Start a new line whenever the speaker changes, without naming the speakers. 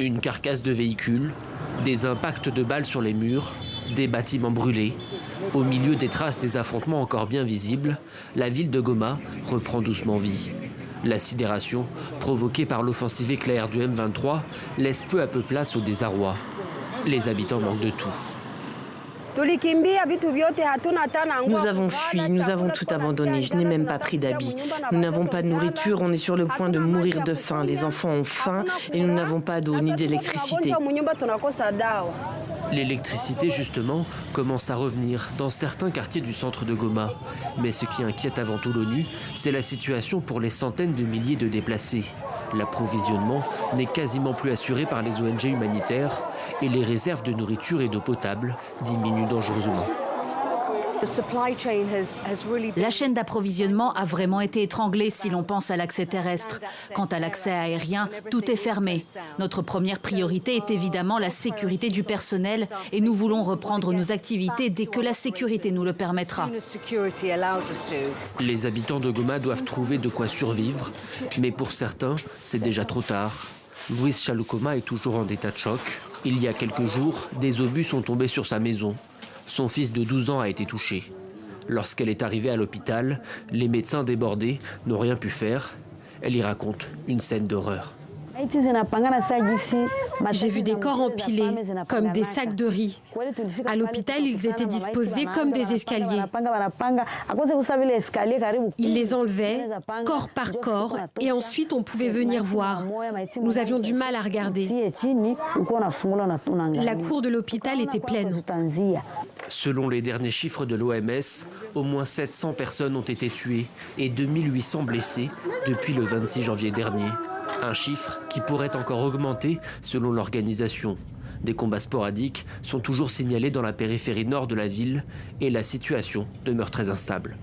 Une carcasse de véhicule, des impacts de balles sur les murs, des bâtiments brûlés. Au milieu des traces des affrontements encore bien visibles, la ville de Goma reprend doucement vie. La sidération, provoquée par l'offensive éclair du M23, laisse peu à peu place au désarroi. Les habitants manquent de tout.
Nous avons fui, nous avons tout abandonné, je n'ai même pas pris d'habits. Nous n'avons pas de nourriture, on est sur le point de mourir de faim. Les enfants ont faim et nous n'avons pas d'eau ni d'électricité.
L'électricité, justement, commence à revenir dans certains quartiers du centre de Goma. Mais ce qui inquiète avant tout l'ONU, c'est la situation pour les centaines de milliers de déplacés. L'approvisionnement n'est quasiment plus assuré par les ONG humanitaires et les réserves de nourriture et d'eau potable diminuent dangereusement.
La chaîne d'approvisionnement a vraiment été étranglée si l'on pense à l'accès terrestre. Quant à l'accès aérien, tout est fermé. Notre première priorité est évidemment la sécurité du personnel et nous voulons reprendre nos activités dès que la sécurité nous le permettra.
Les habitants de Goma doivent trouver de quoi survivre, mais pour certains, c'est déjà trop tard. Louis Chalukoma est toujours en état de choc. Il y a quelques jours, des obus sont tombés sur sa maison. Son fils de 12 ans a été touché. Lorsqu'elle est arrivée à l'hôpital, les médecins débordés n'ont rien pu faire. Elle y raconte une scène d'horreur.
J'ai vu des corps empilés, comme des sacs de riz. À l'hôpital, ils étaient disposés comme des escaliers. Ils les enlevaient, corps par corps, et ensuite on pouvait venir voir. Nous avions du mal à regarder. La cour de l'hôpital était pleine.
Selon les derniers chiffres de l'OMS, au moins 700 personnes ont été tuées et 2800 blessées depuis le 26 janvier dernier. Un chiffre qui pourrait encore augmenter selon l'organisation. Des combats sporadiques sont toujours signalés dans la périphérie nord de la ville et la situation demeure très instable.